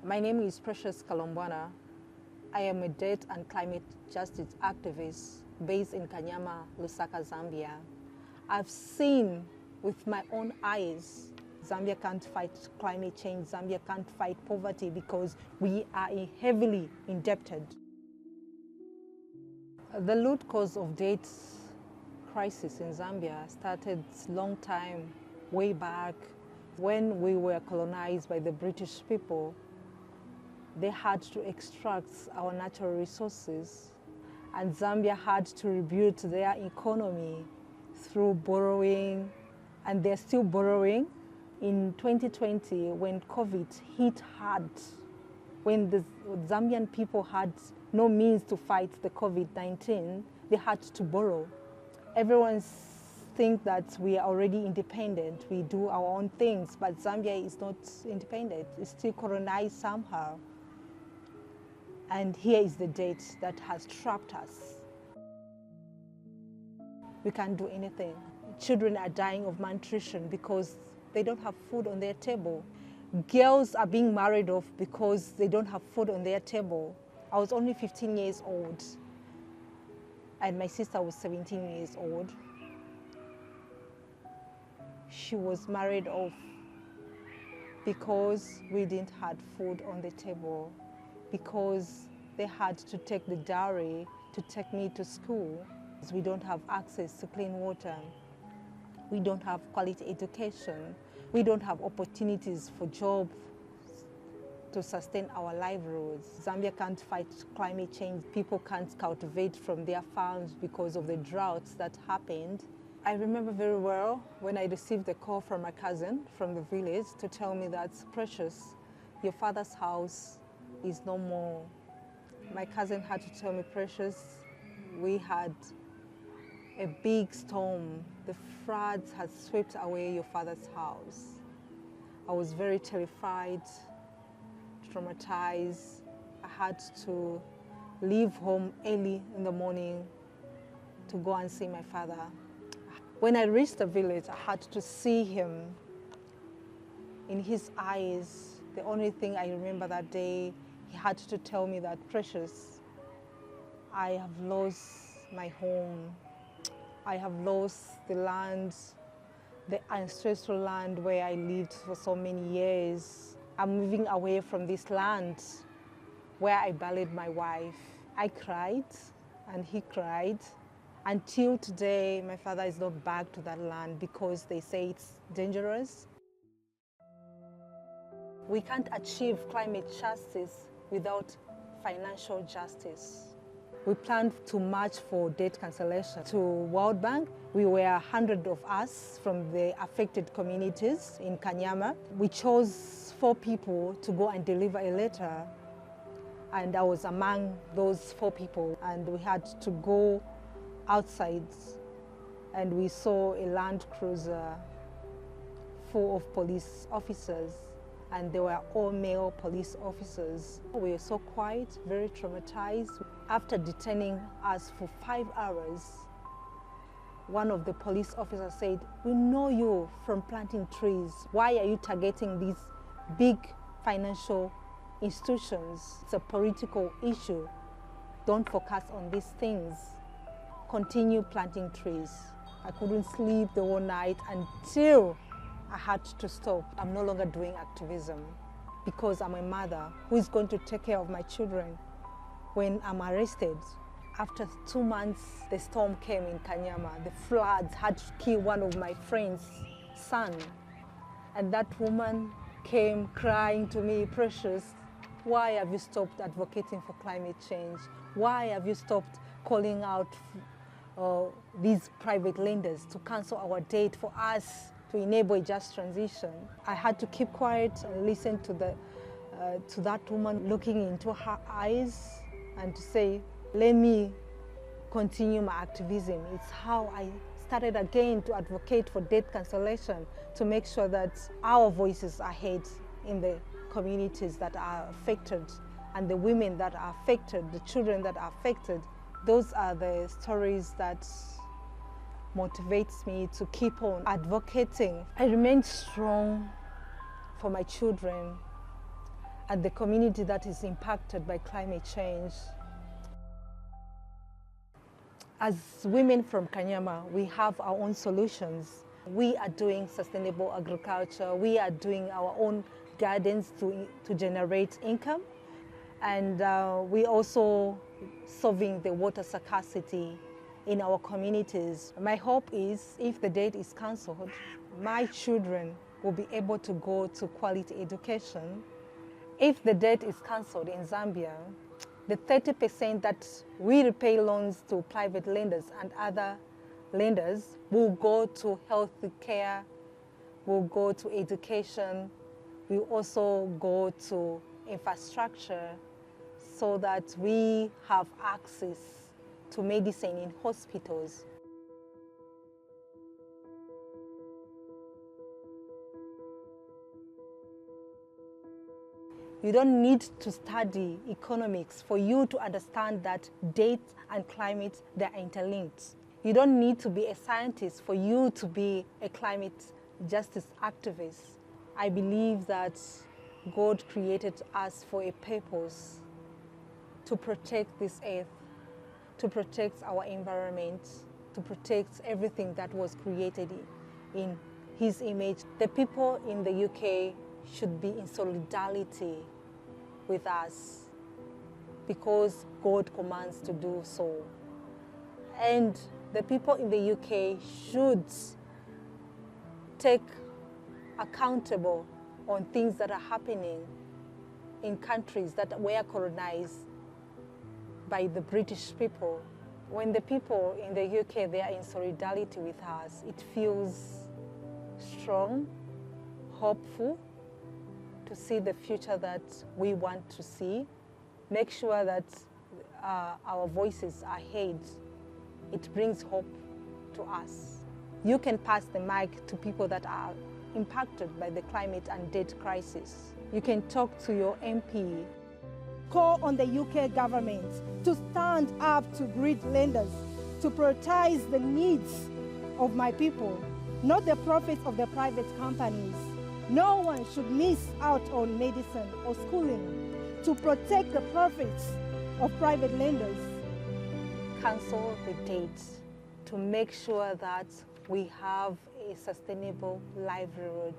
My name is Precious Kalombwana. I am a debt and climate justice activist based in Kanyama, Lusaka, Zambia. I've seen with my own eyes, Zambia can't fight climate change, Zambia can't fight poverty because we are heavily indebted. The root cause of debt crisis in Zambia started long time, way back when we were colonized by the British people. They had to extract our natural resources, and Zambia had to rebuild their economy through borrowing, and they're still borrowing. In 2020, when COVID hit hard, when the Zambian people had no means to fight the COVID-19, they had to borrow. Everyone thinks that we are already independent, we do our own things, but Zambia is not independent, it's still colonized somehow. And here is the debt that has trapped us. We can't do anything. Children are dying of malnutrition because they don't have food on their table. Girls are being married off because they don't have food on their table. I was only 15 years old, and my sister was 17 years old. She was married off because we didn't have food on the table, because they had to take the dowry to take me to school. We don't have access to clean water. We don't have quality education. We don't have opportunities for jobs to sustain our livelihoods. Zambia can't fight climate change. People can't cultivate from their farms because of the droughts that happened. I remember very well when I received a call from my cousin from the village to tell me that, Precious, your father's house is no more. My cousin had to tell me, Precious, we had a big storm. The floods had swept away your father's house. I was very terrified, traumatized. I had to leave home early in the morning to go and see my father. When I reached the village, I had to see him. In his eyes, the only thing I remember that day, he had to tell me that, Precious, I have lost my home. I have lost the land, the ancestral land where I lived for so many years. I'm moving away from this land where I buried my wife. I cried and he cried. Until today, my father is not back to that land because they say it's dangerous. We can't achieve climate justice without financial justice. We planned to march for debt cancellation to World Bank. We were 100 of us from the affected communities in Kanyama. We chose 4 people to go and deliver a letter, and I was among those 4 people. And we had to go outside, and we saw a Land Cruiser full of police officers, and they were all male police officers. We were so quiet, very traumatized. After detaining us for 5 hours, one of the police officers said, we know you from planting trees. Why are you targeting these big financial institutions? It's a political issue. Don't focus on these things. Continue planting trees. I couldn't sleep the whole night until I had to stop. I'm no longer doing activism because I'm a mother who is going to take care of my children when I'm arrested. After 2 months, the storm came in Kanyama. The floods had to kill one of my friend's son. And that woman came crying to me, Precious, why have you stopped advocating for climate change? Why have you stopped calling out these private lenders to cancel our debt for us to enable a just transition? I had to keep quiet and listen to that woman, looking into her eyes and to say, let me continue my activism. It's how I started again to advocate for debt cancellation, to make sure that our voices are heard in the communities that are affected, and the women that are affected, the children that are affected. Those are the stories that motivates me to keep on advocating. I remain strong for my children. and the community that is impacted by climate change. As women from Kanyama, we have our own solutions. We are doing sustainable agriculture. We are doing our own gardens to generate income. And we also solving the water scarcity in our communities. My hope is if the date is cancelled, my children will be able to go to quality education. If the debt is cancelled in Zambia, the 30% that we repay loans to private lenders and other lenders will go to health care, will go to education, will also go to infrastructure so that we have access to medicine in hospitals. You don't need to study economics for you to understand that debt and climate, they are interlinked. You don't need to be a scientist for you to be a climate justice activist. I believe that God created us for a purpose, to protect this earth, to protect our environment, to protect everything that was created in His image. The people in the UK should be in solidarity with us because God commands to do so. And the people in the UK should take accountable on things that are happening in countries that were colonized by the British people. When the people in the UK, they are in solidarity with us, it feels strong, hopeful, to see the future that we want to see, make sure that our voices are heard. It brings hope to us. You can pass the mic to people that are impacted by the climate and debt crisis. You can talk to your MP. Call on the UK government to stand up to greed lenders, to prioritize the needs of my people, not the profits of the private companies. No one should miss out on medicine or schooling to protect the profits of private lenders. Cancel the date to make sure that we have a sustainable livelihood